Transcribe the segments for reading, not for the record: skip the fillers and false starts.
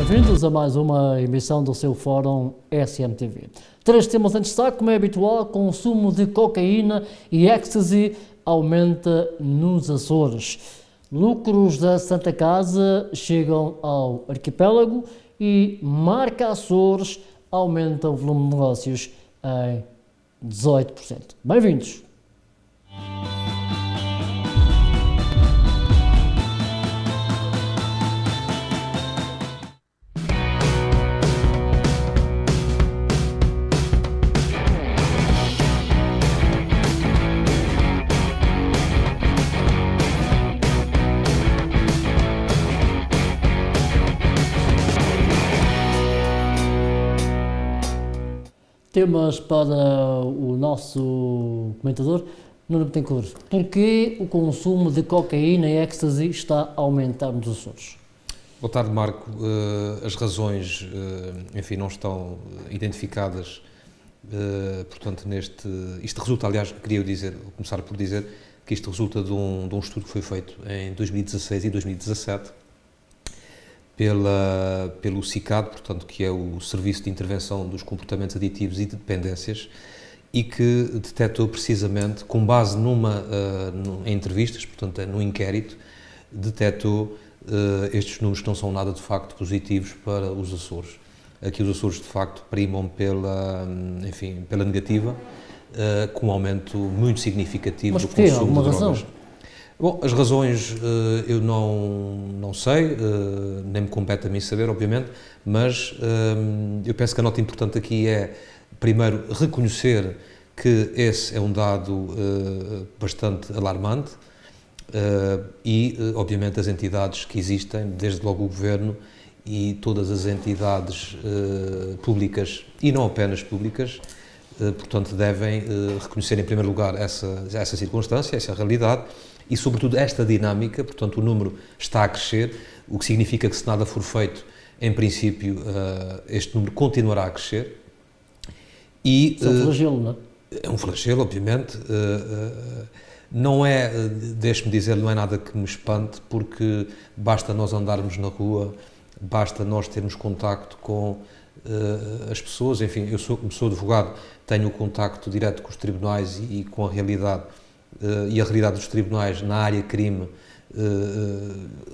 Bem-vindos a mais uma emissão do seu Fórum SMTV. Três temas em destaque, como é habitual: consumo de cocaína e ecstasy aumenta nos Açores. Lucros da Santa Casa chegam ao arquipélago e marca Açores aumenta o volume de negócios em 18%. Bem-vindos! Temas para o nosso comentador, Nuno Betancourt. Porquê o consumo de cocaína e ecstasy está a aumentar nos Açores? Boa tarde, Marco. As razões, enfim, não estão identificadas, portanto, isto resulta, aliás, queria começar por dizer que isto resulta de um estudo que foi feito em 2016 e 2017 pelo SICAD, portanto, que é o Serviço de Intervenção dos Comportamentos Aditivos e de Dependências, e que detectou precisamente, com base em entrevistas, portanto, no inquérito, detectou estes números que não são nada de facto positivos para os Açores. Aqui os Açores de facto primam pela negativa, com um aumento muito significativo do consumo de drogas. Bom, as razões eu não sei, nem me compete a mim saber, obviamente, mas eu penso que a nota importante aqui é, primeiro, reconhecer que esse é um dado bastante alarmante e, obviamente, as entidades que existem, desde logo o Governo e todas as entidades públicas e não apenas públicas, portanto, devem reconhecer, em primeiro lugar, essa circunstância, essa realidade, e, sobretudo, esta dinâmica. Portanto, o número está a crescer, o que significa que, se nada for feito, em princípio, este número continuará a crescer. E, é um flagelo, não é? É um flagelo, obviamente. Não é, deixe-me dizer, não é nada que me espante, porque basta nós andarmos na rua, basta nós termos contacto com as pessoas. Enfim, eu sou advogado, tenho o contacto direto com os tribunais e com a realidade. E a realidade dos tribunais na área crime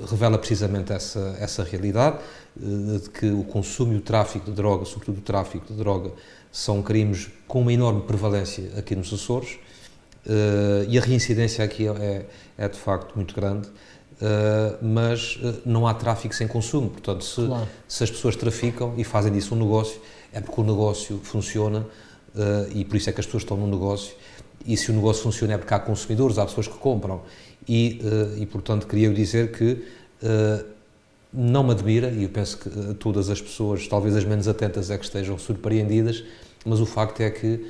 revela precisamente essa realidade, de que o consumo e o tráfico de droga, sobretudo o tráfico de droga, são crimes com uma enorme prevalência aqui nos Açores, e a reincidência aqui é de facto muito grande, mas não há tráfico sem consumo. Portanto, Claro. Se as pessoas traficam e fazem disso um negócio, é porque o negócio funciona, e por isso é que as pessoas estão no negócio. E se o negócio funciona é porque há consumidores, há pessoas que compram. E portanto, queria dizer que não me admira, e eu penso que todas as pessoas, talvez as menos atentas, é que estejam surpreendidas, mas o facto é que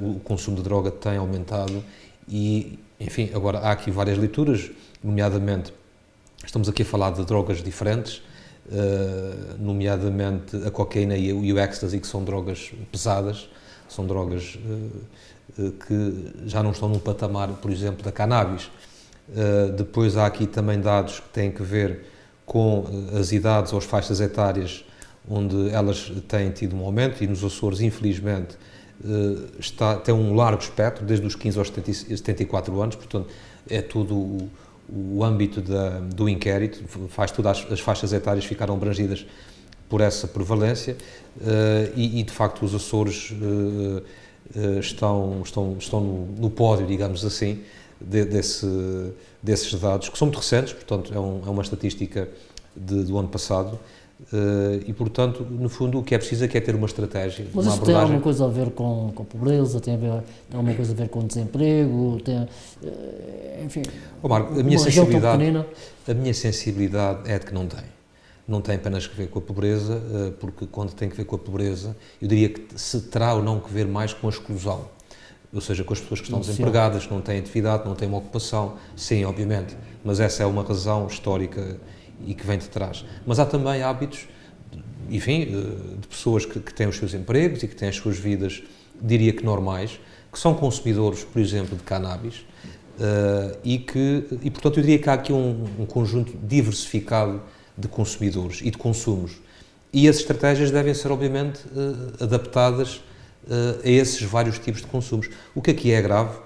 o consumo de droga tem aumentado e, enfim, agora há aqui várias leituras, nomeadamente, estamos aqui a falar de drogas diferentes, nomeadamente a cocaína e o ecstasy, que são drogas pesadas, são drogas que já não estão num patamar, por exemplo, da cannabis. Depois há aqui também dados que têm que ver com as idades ou as faixas etárias onde elas têm tido um aumento, e nos Açores, infelizmente, tem um largo espectro, desde os 15 aos 74 anos, portanto, é todo o âmbito do inquérito, todas as faixas etárias ficaram abrangidas por essa prevalência, e de facto os Açores estão no pódio, digamos assim, desses dados, que são muito recentes, portanto é uma estatística do ano passado, e portanto, no fundo, o que é preciso é ter uma estratégia, Mas uma isso abordagem. tem alguma coisa a ver com pobreza, tem alguma coisa a ver com desemprego, enfim, Marco, uma região tão pequenina? A minha sensibilidade é de que não tem. Não tem apenas que ver com a pobreza, porque quando tem que ver com a pobreza, eu diria que se terá ou não que ver mais com a exclusão, ou seja, com as pessoas que estão desempregadas, que não têm atividade, não têm uma ocupação, sim, obviamente, mas essa é uma razão histórica e que vem de trás. Mas há também hábitos, enfim, de pessoas que têm os seus empregos e que têm as suas vidas, diria que normais, que são consumidores, por exemplo, de cannabis, e portanto eu diria que há aqui um conjunto diversificado de consumidores e de consumos. e as estratégias devem ser, obviamente, adaptadas a esses vários tipos de consumos. O que aqui é grave,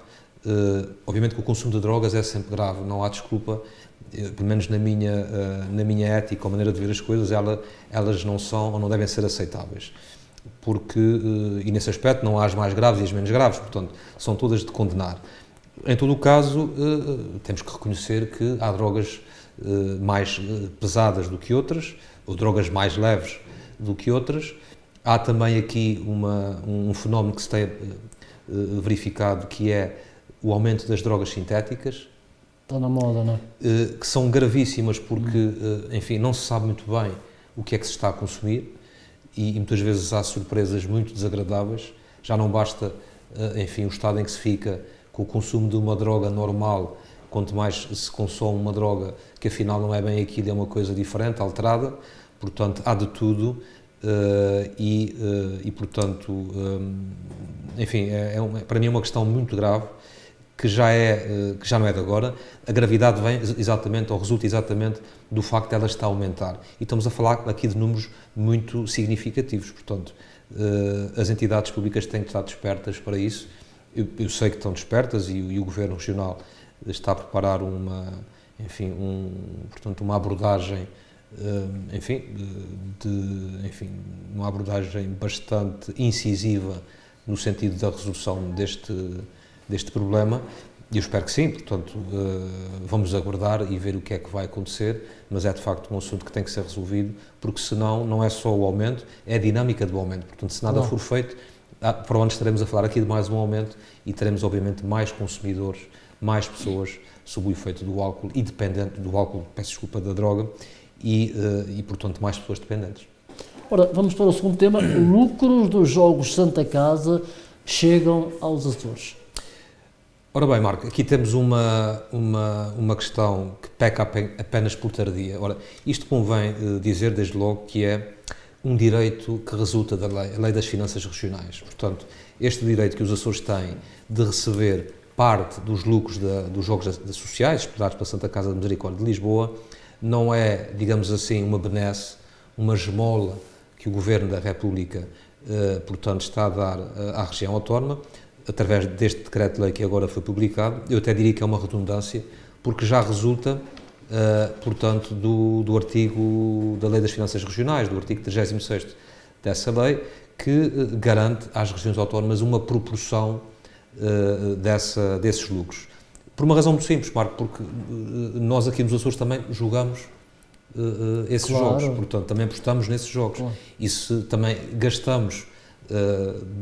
obviamente que o consumo de drogas é sempre grave, não há desculpa, pelo menos na minha ética ou maneira de ver as coisas, elas não são ou não devem ser aceitáveis. Porque, e nesse aspecto, não há as mais graves e as menos graves, portanto, são todas de condenar. Em todo o caso, temos que reconhecer que há drogas mais pesadas do que outras, ou drogas mais leves do que outras. Há também aqui um fenómeno que se tem verificado, que é o aumento das drogas sintéticas. Está na moda, não é? Que são gravíssimas porque, enfim, não se sabe muito bem o que é que se está a consumir e muitas vezes há surpresas muito desagradáveis. Já não basta, enfim, o estado em que se fica com o consumo de uma droga normal, quanto mais se consome uma droga que afinal não é bem aquilo, é uma coisa diferente, alterada. Portanto, há de tudo portanto, enfim, para mim é uma questão muito grave que já não é de agora. A gravidade vem exatamente, ou resulta exatamente do facto de ela estar a aumentar. E estamos a falar aqui de números muito significativos, portanto, as entidades públicas têm que estar despertas para isso. Eu sei que estão despertas e o Governo Regional está a preparar portanto, uma abordagem, uma abordagem bastante incisiva no sentido da resolução deste problema, e eu espero que sim, portanto, vamos aguardar e ver o que é que vai acontecer, mas é de facto um assunto que tem que ser resolvido, porque senão não é só o aumento, é a dinâmica do aumento, portanto, se nada for feito, para onde estaremos a falar aqui de mais um aumento e teremos, obviamente, mais consumidores, mais pessoas sob o efeito do álcool e dependente do álcool, peço desculpa, da droga, e portanto, mais pessoas dependentes. Ora, vamos para o segundo tema. Lucros dos Jogos Santa Casa chegam aos Açores. Ora bem, Marco, aqui temos uma questão que peca apenas por tardia. Ora, isto convém dizer desde logo que é um direito que resulta da lei, a Lei das Finanças Regionais. Portanto, este direito que os Açores têm de receber parte dos lucros dos Jogos Sociais, explorados pela Santa Casa de Misericórdia de Lisboa, não é, digamos assim, uma benesse, uma esmola que o Governo da República, portanto, está a dar à região autónoma, através deste decreto-lei que agora foi publicado. Eu até diria que é uma redundância, porque já resulta, portanto, do artigo da Lei das Finanças Regionais, do artigo 36º dessa lei, que garante às regiões autónomas uma proporção desses lucros. Por uma razão muito simples, Marco, porque nós aqui nos Açores também julgamos esses jogos, portanto, também apostamos nesses jogos. Claro. E se também gastamos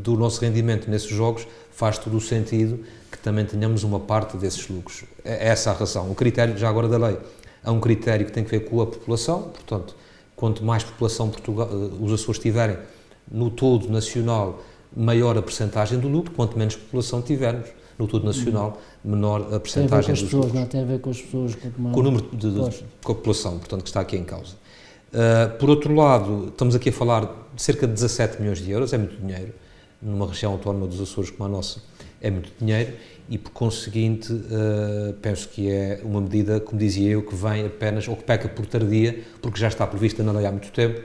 do nosso rendimento nesses jogos, faz todo o sentido que também tenhamos uma parte desses lucros. É essa a razão. O critério, já agora da lei, é um critério que tem que ver com a população, portanto, quanto mais população os Açores tiverem no todo nacional, maior a percentagem do lucro, quanto menos população tivermos no todo nacional, menor a percentagem dos lucros. Não tem a ver com as pessoas, com o número com a população, portanto, que está aqui em causa. Por outro lado, estamos aqui a falar de cerca de 17 milhões de euros, é muito dinheiro, numa região autónoma dos Açores como a nossa, é muito dinheiro, e por conseguinte, penso que é uma medida, como dizia eu, que vem apenas, ou que peca por tardia, porque já está prevista na lei há muito tempo.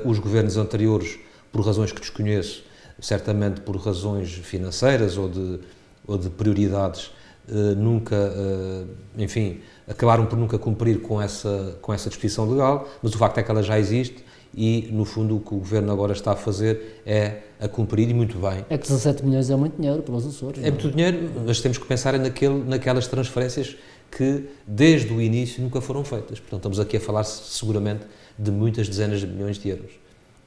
Os governos anteriores, por razões que desconheço, certamente por razões financeiras ou de prioridades, nunca, enfim, acabaram por nunca cumprir com essa disposição legal, mas o facto é que ela já existe e, no fundo, o que o Governo agora está a fazer é a cumprir, e muito bem. É que 17 milhões é muito dinheiro para os Açores. É muito dinheiro, mas temos que pensar naquelas transferências que, desde o início, nunca foram feitas. Portanto, estamos aqui a falar, seguramente, de muitas dezenas de milhões de euros.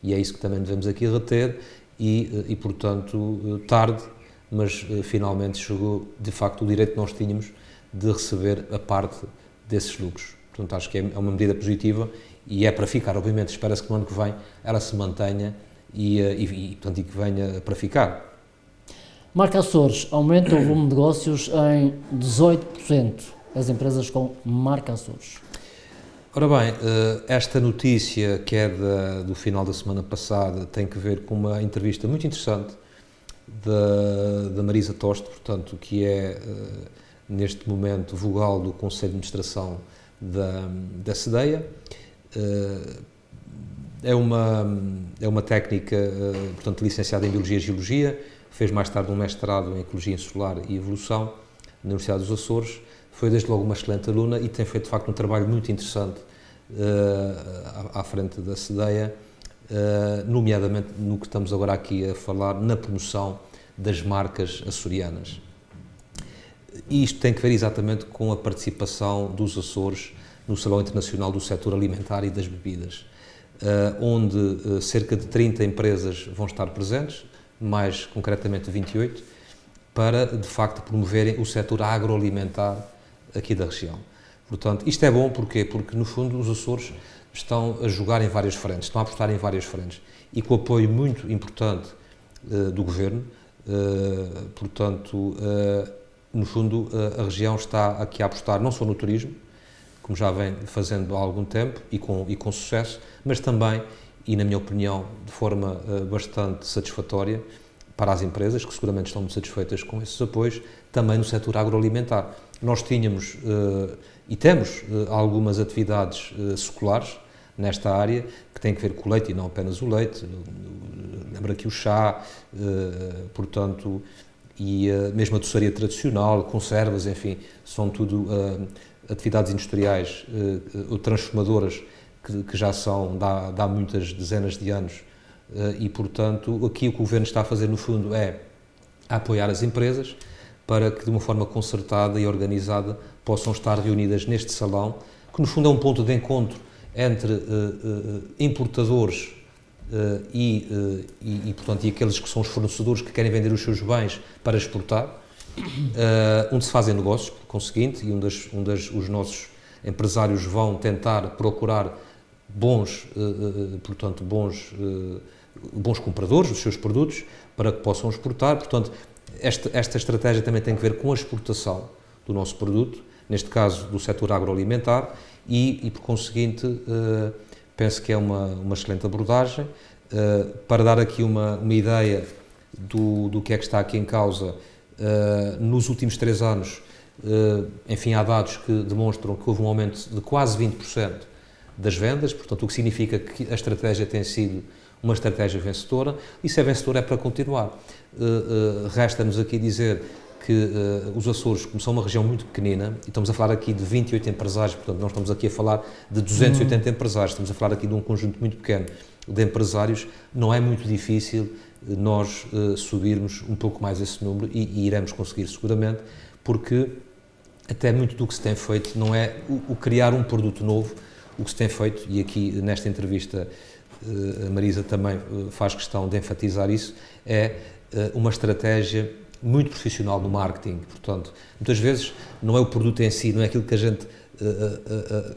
E é isso que também devemos aqui reter e portanto, tarde, mas finalmente chegou, de facto, o direito que nós tínhamos de receber a parte desses lucros. Portanto, acho que é uma medida positiva e é para ficar. Obviamente, espera-se que no ano que vem ela se mantenha portanto, que venha para ficar. Marca Açores aumenta o volume de negócios em 18%, as empresas com marca Açores. Ora bem, esta notícia, que é do final da semana passada, tem que ver com uma entrevista muito interessante da Marisa Toste, portanto, que é, neste momento, vogal do Conselho de Administração da CDEA. é uma técnica, portanto, licenciada em Biologia e Geologia, fez mais tarde um mestrado em Ecologia Insular e Evolução na Universidade dos Açores, foi desde logo uma excelente aluna e tem feito de facto um trabalho muito interessante à frente da CDEA, nomeadamente no que estamos agora aqui a falar, na promoção das marcas açorianas. E isto tem que ver exatamente com a participação dos Açores no Salão Internacional do Setor Alimentar e das Bebidas, onde cerca de 30 empresas vão estar presentes, mais concretamente 28, para, de facto, promoverem o setor agroalimentar aqui da região. Portanto, isto é bom, porquê? Porque, no fundo, os Açores estão a jogar em várias frentes, estão a apostar em várias frentes, e com o apoio muito importante do Governo, portanto, no fundo, a região está aqui a apostar não só no turismo, como já vem fazendo há algum tempo e com sucesso, mas também, e na minha opinião, de forma bastante satisfatória para as empresas, que seguramente estão muito satisfeitas com esses apoios, também no setor agroalimentar. Nós tínhamos e temos algumas atividades seculares nesta área, que têm que ver com o leite e não apenas o leite, lembra aqui o chá, portanto, e mesmo a doçaria tradicional, conservas, enfim, são tudo atividades industriais ou transformadoras que já são de há muitas dezenas de anos e, portanto, aqui o que o Governo está a fazer, no fundo, é apoiar as empresas para que, de uma forma concertada e organizada, possam estar reunidas neste salão, que, no fundo, é um ponto de encontro entre importadores portanto, e aqueles que são os fornecedores que querem vender os seus bens para exportar, onde se fazem negócios, por conseguinte, e os nossos empresários vão tentar procurar bons compradores dos seus produtos para que possam exportar. Portanto, esta estratégia também tem que ver com a exportação do nosso produto, neste caso do setor agroalimentar, e por conseguinte, penso que é uma excelente abordagem. Para dar aqui uma ideia do que é que está aqui em causa, nos últimos 3 anos, enfim, há dados que demonstram que houve um aumento de quase 20% das vendas, portanto, o que significa que a estratégia tem sido uma estratégia vencedora, e se é vencedora é para continuar. Resta-nos aqui dizer que os Açores, como são uma região muito pequenina, e estamos a falar aqui de 28 empresários, portanto, não estamos aqui a falar de 280 empresários, estamos a falar aqui de um conjunto muito pequeno de empresários, não é muito difícil nós subirmos um pouco mais esse número e iremos conseguir seguramente, porque até muito do que se tem feito não é o criar um produto novo, o que se tem feito, e aqui nesta entrevista a Marisa também faz questão de enfatizar isso, é uma estratégia muito profissional no marketing. Portanto, muitas vezes não é o produto em si, não é aquilo que a gente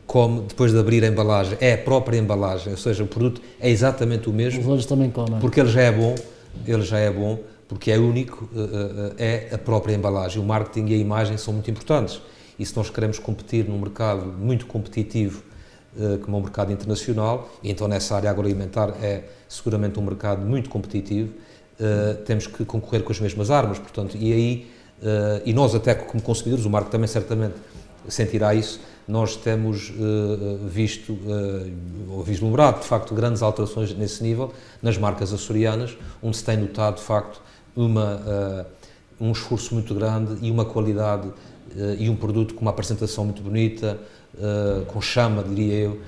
come depois de abrir a embalagem, é a própria embalagem, ou seja, o produto é exatamente o mesmo. Os olhos também comem. Porque ele já é bom, porque é único, é a própria embalagem. O marketing e a imagem são muito importantes. E se nós queremos competir num mercado muito competitivo, como é o mercado internacional, e então nessa área agroalimentar é seguramente um mercado muito competitivo, temos que concorrer com as mesmas armas, portanto, e aí, e nós até como consumidores, o Marco também certamente sentirá isso, nós temos visto, ou vislumbrado, de facto, grandes alterações nesse nível, nas marcas açorianas, onde se tem notado, de facto, um esforço muito grande e uma qualidade e um produto com uma apresentação muito bonita, com chama, diria eu,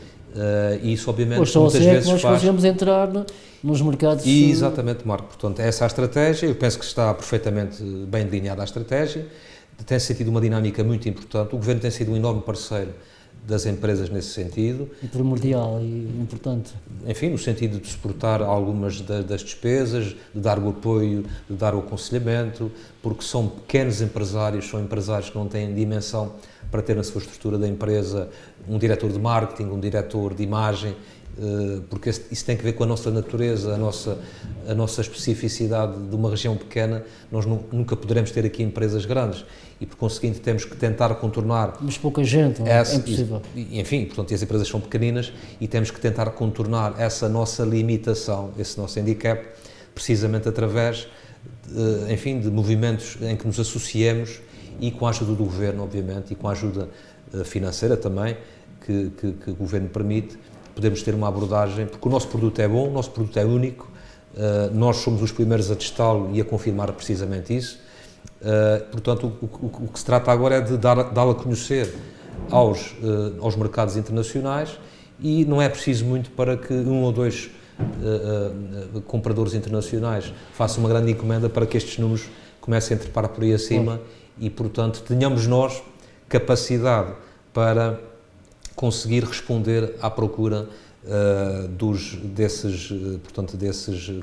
e isso obviamente muitas vezes nós conseguimos entrar nos mercados. Exatamente, Marco, portanto essa é a estratégia, eu penso que está perfeitamente bem delineada a estratégia, tem sentido uma dinâmica muito importante, o Governo tem sido um enorme parceiro das empresas nesse sentido. E primordial e importante. Enfim, no sentido de suportar algumas das despesas, de dar o apoio, de dar o aconselhamento, porque são pequenos empresários, são empresários que não têm dimensão para ter na sua estrutura da empresa um diretor de marketing, um diretor de imagem, porque isso tem que ver com a nossa natureza, a nossa especificidade de uma região pequena. Nós nunca poderemos ter aqui empresas grandes e, por conseguinte, temos que tentar contornar... Mas pouca gente, é impossível. Enfim, portanto, as empresas são pequeninas e temos que tentar contornar essa nossa limitação, esse nosso handicap, precisamente através, enfim, de movimentos em que nos associemos e com a ajuda do Governo, obviamente, e com a ajuda financeira também, que o Governo permite, podemos ter uma abordagem, porque o nosso produto é bom, o nosso produto é único, nós somos os primeiros a testá-lo e a confirmar precisamente isso. Portanto, o que se trata agora é de dá-lo a conhecer aos mercados internacionais, e não é preciso muito para que um ou dois compradores internacionais façam uma grande encomenda para que estes números comecem a trepar por aí acima e, portanto, tenhamos nós capacidade para conseguir responder à procura desses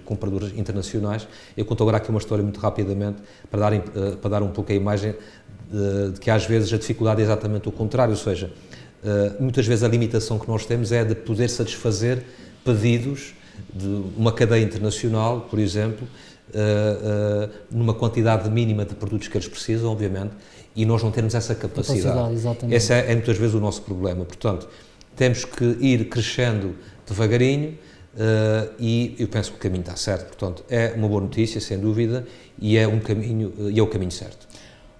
compradores internacionais. Eu conto agora aqui uma história muito rapidamente para dar um pouco a imagem de que às vezes a dificuldade é exatamente o contrário, ou seja, muitas vezes a limitação que nós temos é de poder satisfazer pedidos de uma cadeia internacional, por exemplo, numa quantidade mínima de produtos que eles precisam, obviamente, e nós não temos essa capacidade. Esse é muitas vezes o nosso problema. Portanto, temos que ir crescendo devagarinho e eu penso que o caminho está certo. Portanto, é uma boa notícia, sem dúvida, e é o caminho certo.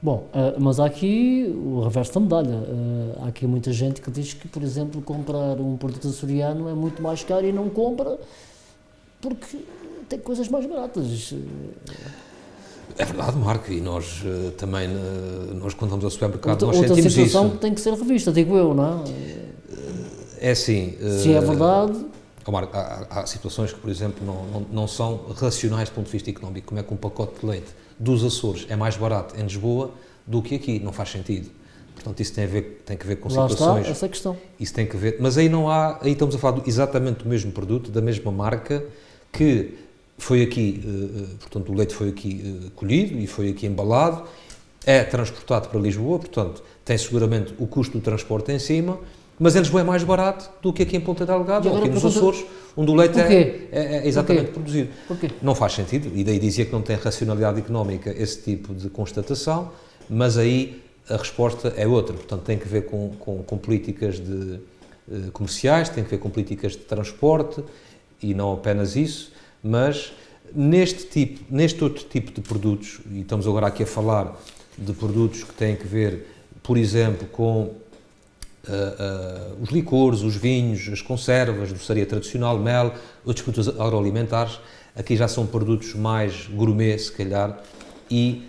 Bom, mas há aqui o reverso da medalha. Há aqui muita gente que diz que, por exemplo, comprar um produto açoriano é muito mais caro e não compra porque tem coisas mais baratas. É verdade, Marco, e nós também, nós quando vamos ao supermercado, nós outra sentimos situação isso. que tem que ser revista, digo eu, não é? É assim... Se é verdade... Marco, há situações que, por exemplo, não são racionais do ponto de vista económico, como é que um pacote de leite dos Açores é mais barato em Lisboa do que aqui, não faz sentido. Portanto, isso tem que ver com situações... Lá está, essa é a questão. Isso tem que ver, mas aí não há, aí estamos a falar exatamente do mesmo produto, da mesma marca, que foi aqui, portanto, o leite foi aqui colhido e foi aqui embalado, é transportado para Lisboa, portanto, tem seguramente o custo do transporte em cima, mas em Lisboa é mais barato do que aqui em Ponta Delgada, ou aqui nos Açores, onde o leite é exatamente produzido. Porquê? Não faz sentido, e daí dizia que não tem racionalidade económica esse tipo de constatação, mas aí a resposta é outra, portanto, tem que ver com políticas comerciais, tem que ver com políticas de transporte, e não apenas isso, mas neste outro tipo de produtos, e estamos agora aqui a falar de produtos que têm que ver, por exemplo, com os licores, os vinhos, as conservas, doçaria tradicional, mel, outros produtos agroalimentares, aqui já são produtos mais gourmet, se calhar, e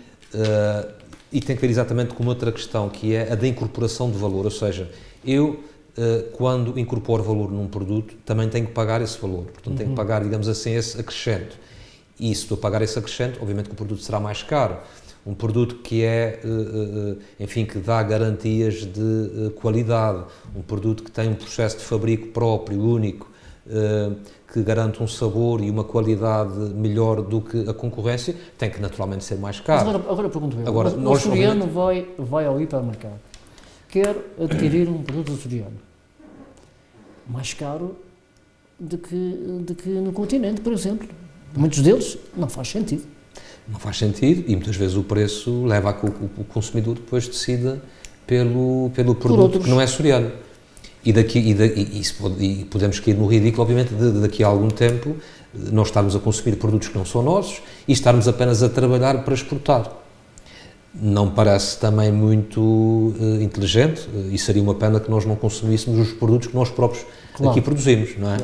tem que ver exatamente com outra questão, que é a da incorporação de valor, ou seja, eu, quando incorporo valor num produto, também tenho que pagar esse valor, portanto tenho que pagar, digamos assim, esse acrescento, e se estou a pagar esse acrescento, obviamente que o produto será mais caro. Um produto que enfim, que dá garantias de qualidade, um produto que tem um processo de fabrico próprio, único, que garante um sabor e uma qualidade melhor do que a concorrência, tem que naturalmente ser mais caro. Mas agora pergunto-me, o açoriano vai ao hipermercado, quer adquirir um produto açoriano, mais caro do que no continente, por exemplo. Muitos deles não faz sentido. Não faz sentido e muitas vezes o preço leva a que o consumidor depois decida pelo produto que não é açoriano. E podemos cair no ridículo, obviamente, daqui a algum tempo nós estarmos a consumir produtos que não são nossos e estarmos apenas a trabalhar para exportar. Não parece também muito inteligente e seria uma pena que nós não consumíssemos os produtos que nós próprios aqui produzimos, não é?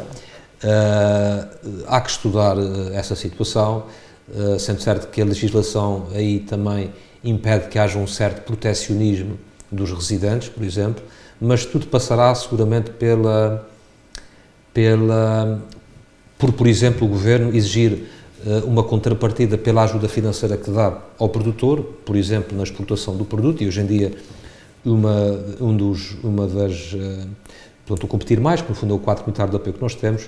Há que estudar essa situação, sendo certo que a legislação aí também impede que haja um certo protecionismo dos residentes, por exemplo, mas tudo passará seguramente por exemplo, o Governo exigir uma contrapartida pela ajuda financeira que dá ao produtor, por exemplo, na exportação do produto, e hoje em dia o Competir Mais, que no fundo é o quadro comunitário de apoio que nós temos,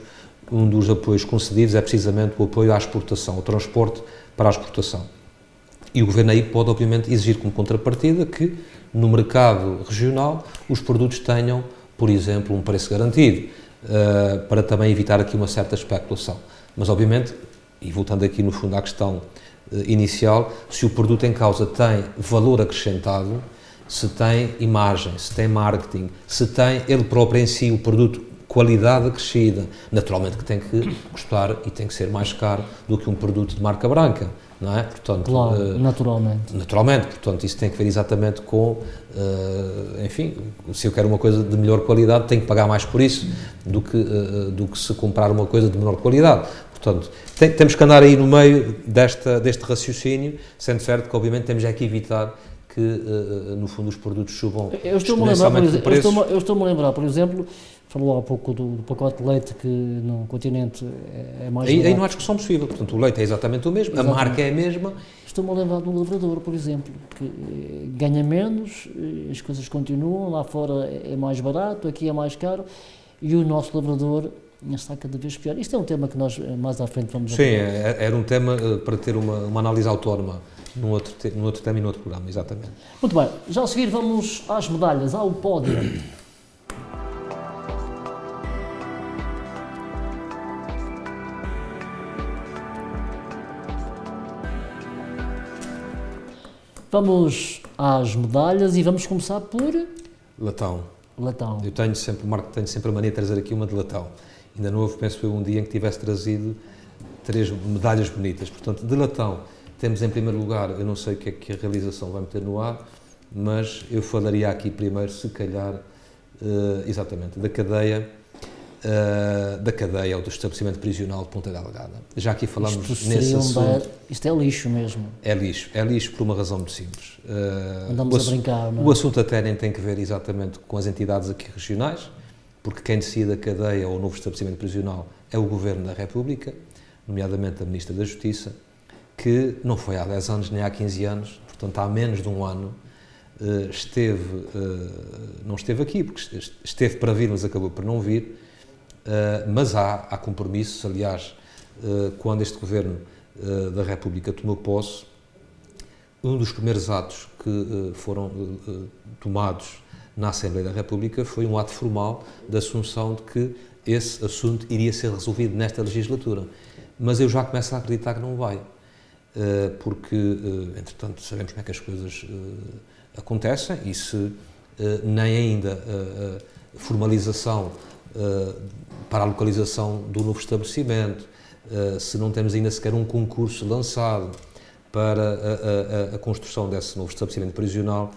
um dos apoios concedidos é precisamente o apoio à exportação, ao transporte para a exportação. E o Governo aí pode, obviamente, exigir como contrapartida que, no mercado regional, os produtos tenham, por exemplo, um preço garantido, para também evitar aqui uma certa especulação. Mas, obviamente, e voltando aqui no fundo à questão inicial, se o produto em causa tem valor acrescentado, se tem imagem, se tem marketing, se tem ele próprio em si, o produto, qualidade acrescida, naturalmente que tem que custar e tem que ser mais caro do que um produto de marca branca, não é? Portanto, claro, naturalmente, portanto, isso tem que ver exatamente com, enfim, se eu quero uma coisa de melhor qualidade, tenho que pagar mais por isso, do que se comprar uma coisa de menor qualidade. Portanto, temos que andar aí no meio deste raciocínio, sendo certo que, obviamente, temos já que evitar que, no fundo, os produtos subam exponencialmente de preços. Eu estou-me a lembrar, por exemplo, falou há pouco do pacote de leite que no continente é mais barato. Aí não há discussão possível. Portanto, o leite é exatamente o mesmo, exatamente. A marca é a mesma. Estou-me a lembrar do lavrador, por exemplo, que ganha menos, as coisas continuam, lá fora é mais barato, aqui é mais caro, e o nosso lavrador está cada vez pior. Isto é um tema que nós mais à frente vamos abordar. Sim, era um tema para ter uma análise autónoma num outro tema e num outro programa, exatamente. Muito bem, já a seguir vamos às medalhas, ao pódio. Vamos às medalhas e vamos começar por... Latão. Latão. Eu tenho sempre, Marco, a mania de trazer aqui uma de latão. Ainda não houve, penso eu, um dia em que tivesse trazido 3 medalhas bonitas. Portanto, de latão, temos em primeiro lugar, eu não sei o que é que a realização vai meter no ar, mas eu falaria aqui primeiro, se calhar, exatamente, da cadeia ou do estabelecimento prisional de Ponta Delgada. Já aqui falamos nesse assunto. Isto é lixo mesmo. É lixo por uma razão muito simples. Andamos a brincar, não é? O assunto até nem tem que ver exatamente com as entidades aqui regionais, porque quem decide a cadeia ou o novo estabelecimento prisional é o Governo da República, nomeadamente a Ministra da Justiça, que não foi há 10 anos nem há 15 anos, portanto há menos de um ano, não esteve aqui, porque esteve para vir, mas acabou por não vir. Mas há compromissos, aliás, quando este Governo da República tomou posse, um dos primeiros atos que foram tomados na Assembleia da República foi um ato formal de assunção de que esse assunto iria ser resolvido nesta legislatura. Mas eu já começo a acreditar que não vai, porque, entretanto, sabemos como é que as coisas acontecem e se nem ainda a formalização para a localização do novo estabelecimento, se não temos ainda sequer um concurso lançado para a construção desse novo estabelecimento prisional,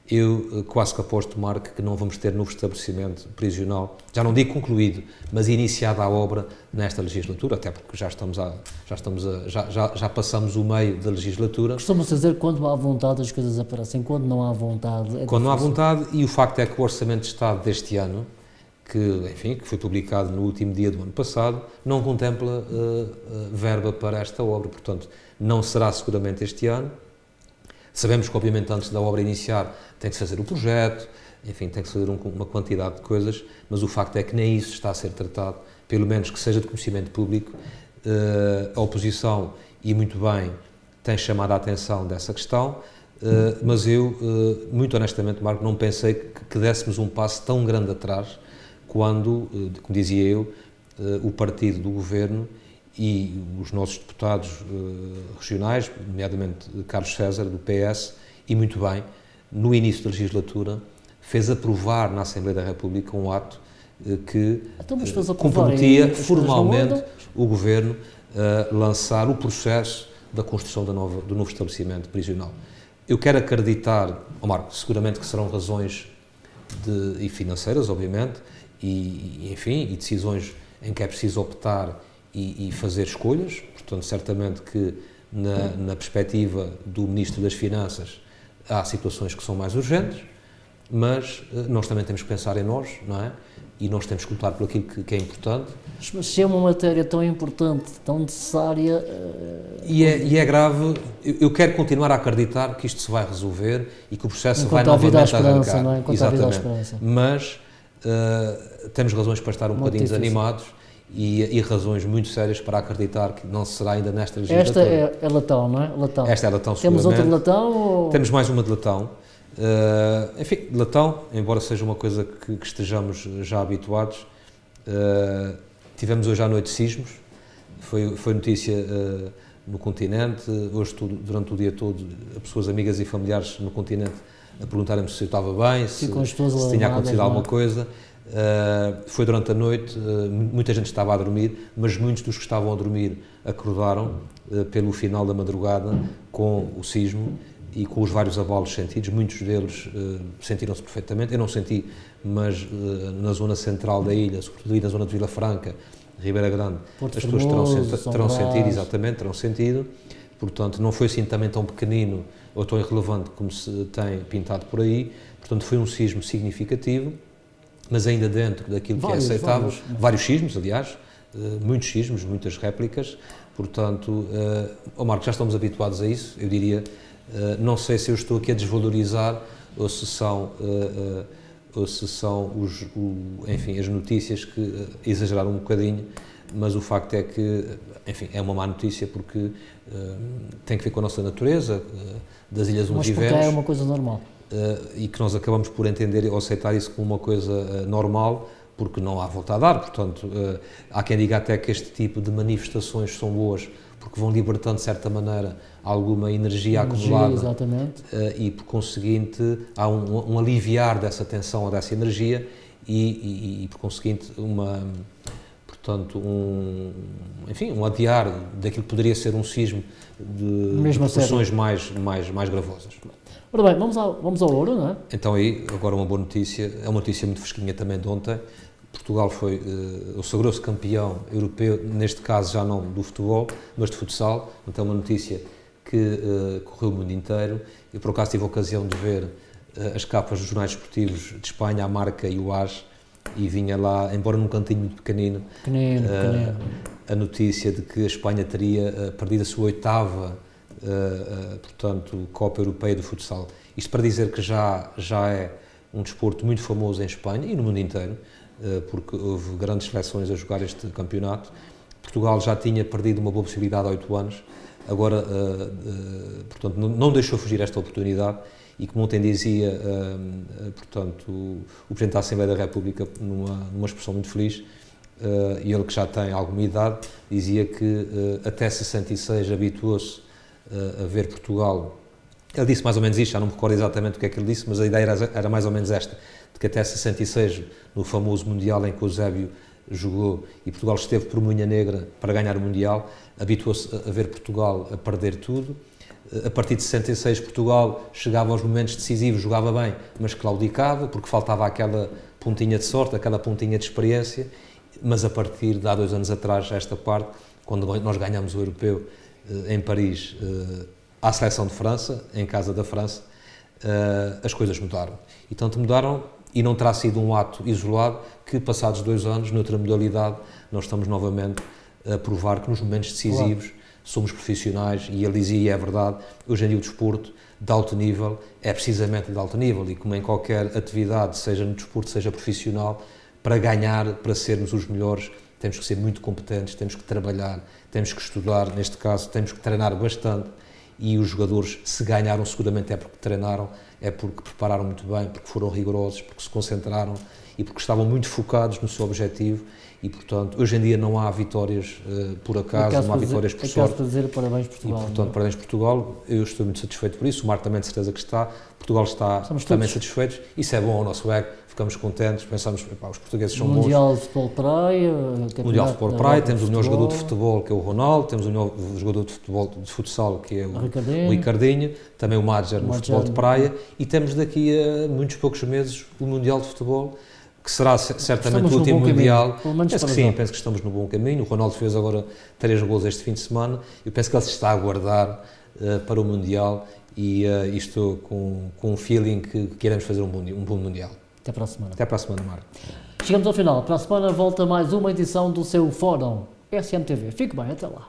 eu quase que aposto, Marco, que não vamos ter novo estabelecimento prisional, já não digo concluído, mas iniciada a obra nesta legislatura, até porque já passamos o meio da legislatura. Costuma-se dizer que quando há vontade as coisas aparecem, quando não há vontade... Quando não há vontade, e o facto é que o Orçamento de Estado deste ano, que foi publicado no último dia do ano passado, não contempla verba para esta obra, portanto, não será seguramente este ano. Sabemos que, obviamente, antes da obra iniciar, tem que se fazer o projeto, enfim, tem que se fazer uma quantidade de coisas, mas o facto é que nem isso está a ser tratado, pelo menos que seja de conhecimento público. A oposição, e muito bem, tem chamado a atenção dessa questão, mas eu, muito honestamente, Marco, não pensei que dessemos um passo tão grande atrás quando, como dizia eu, o partido do Governo e os nossos deputados regionais, nomeadamente Carlos César, do PS, e muito bem, no início da legislatura, fez aprovar na Assembleia da República um ato que comprometia formalmente o Governo a lançar o processo da construção do novo estabelecimento prisional. Eu quero acreditar, Marco, seguramente que serão razões e financeiras, obviamente, e decisões em que é preciso optar e fazer escolhas, portanto, certamente que na perspectiva do Ministro das Finanças há situações que são mais urgentes, mas nós também temos que pensar em nós, não é? E nós temos que lutar por aquilo que é importante. Mas se é uma matéria tão importante, tão necessária... E é grave, eu quero continuar a acreditar que isto se vai resolver e que o processo vai novamente arrancar. Não é? Exatamente. Mas temos razões para estar um bocadinho desanimados e razões muito sérias para acreditar que não será ainda nesta legislatura. Esta é latão, não é? Latão. Esta é latão, seguramente. Temos outra de latão? Ou... Temos mais uma de latão. Enfim, latão, embora seja uma coisa que estejamos já habituados, tivemos hoje à noite sismos, foi notícia no continente, hoje durante o dia todo, pessoas amigas e familiares no continente a perguntarem-me se eu estava bem, se tinha acontecido alguma coisa. Foi durante a noite, muita gente estava a dormir, mas muitos dos que estavam a dormir acordaram pelo final da madrugada com o sismo e com os vários abalos sentidos, muitos deles sentiram-se perfeitamente. Eu não senti, mas na zona central da ilha, sobretudo ali na zona de Vila Franca, Ribeira Grande, Porto as pessoas Formoso, terão São sentido, Brás. exatamente, terão sentido. Portanto, não foi assim também tão pequenino ou tão irrelevante como se tem pintado por aí. Portanto, foi um sismo significativo, mas ainda dentro daquilo que é aceitável. Vários sismos, aliás, muitos sismos, muitas réplicas. Portanto, Marco, já estamos habituados a isso, eu diria. Não sei se eu estou aqui a desvalorizar ou se são, enfim, as notícias que exageraram um bocadinho, mas o facto é que, enfim, é uma má notícia porque tem que ver com a nossa natureza, das ilhas onde vivemos. Mas porque é uma coisa normal. E que nós acabamos por entender ou aceitar isso como uma coisa normal, porque não há volta a dar. Portanto, há quem diga até que este tipo de manifestações são boas porque vão libertando, de certa maneira, alguma energia acumulada. Exatamente. E, por conseguinte, há um aliviar dessa tensão ou dessa energia e por conseguinte, portanto, enfim, um adiar daquilo que poderia ser um sismo de proporções mais gravosas. Ora bem, vamos ao ouro, não é? Então aí, agora uma boa notícia, é uma notícia muito fresquinha também de ontem. Portugal sagrou-se campeão europeu, neste caso já não do futebol, mas de futsal. Então é uma notícia que correu o mundo inteiro. Eu por acaso tive a ocasião de ver as capas dos jornais esportivos de Espanha, a Marca e o AS, e vinha lá, embora num cantinho muito pequenino, a notícia de que a Espanha teria perdido a sua 8ª portanto, Copa Europeia de Futsal. Isto para dizer que já é um desporto muito famoso em Espanha e no mundo inteiro, porque houve grandes seleções a jogar este campeonato. Portugal já tinha perdido uma boa possibilidade há 8 anos, agora, portanto, não deixou fugir esta oportunidade e, como ontem dizia, portanto, o Presidente da Assembleia da República, numa expressão muito feliz, e ele que já tem alguma idade, dizia que até 66 habituou-se a ver Portugal. Ele disse mais ou menos isto, já não me recordo exatamente o que é que ele disse, mas a ideia era mais ou menos esta, de que até 66, no famoso Mundial em que o Eusébio jogou e Portugal esteve por Munha Negra para ganhar o Mundial, habituou-se a ver Portugal a perder tudo. A partir de 66, Portugal chegava aos momentos decisivos, jogava bem, mas claudicava, porque faltava aquela pontinha de sorte, aquela pontinha de experiência, mas a partir de há 2 anos atrás, esta parte, quando nós ganhamos o Europeu em Paris, à seleção de França, em casa da França, as coisas mudaram. E tanto mudaram, e não terá sido um ato isolado, que passados 2 anos, noutra modalidade, nós estamos novamente a provar que nos momentos decisivos somos profissionais, e ele dizia, e é verdade, hoje em dia o desporto de alto nível é precisamente de alto nível, e como em qualquer atividade, seja no desporto, seja profissional, para ganhar, para sermos os melhores, temos que ser muito competentes, temos que trabalhar, temos que estudar, neste caso temos que treinar bastante, e os jogadores, se ganharam, seguramente é porque treinaram, é porque prepararam muito bem, porque foram rigorosos, porque se concentraram e porque estavam muito focados no seu objetivo. E, portanto, hoje em dia não há vitórias por acaso, não há vitórias por sorte. Para dizer parabéns Portugal. E, portanto, parabéns Portugal. Eu estou muito satisfeito por isso, o Marco também de certeza que está. Portugal está também satisfeito. Isso é bom ao nosso ego, ficamos contentes, pensamos, os portugueses são bons. Mundial de Futebol Praia. Mundial de Futebol Praia, temos o melhor jogador de futebol, que é o Ronaldo, temos o melhor jogador de futebol de futsal, que é o Ricardinho, também o Madger no futebol de praia, e temos daqui a muitos poucos meses o Mundial de Futebol, que será certamente o último Mundial. Penso que sim, penso que estamos no bom caminho. O Ronaldo fez agora 3 gols este fim de semana. Eu penso que ele se está a aguardar para o Mundial e estou com um feeling que queremos fazer um bom Mundial. Até para a semana. Até para a semana, Marco. Chegamos ao final. Para a semana volta mais uma edição do seu Fórum SMTV. Fique bem, até lá.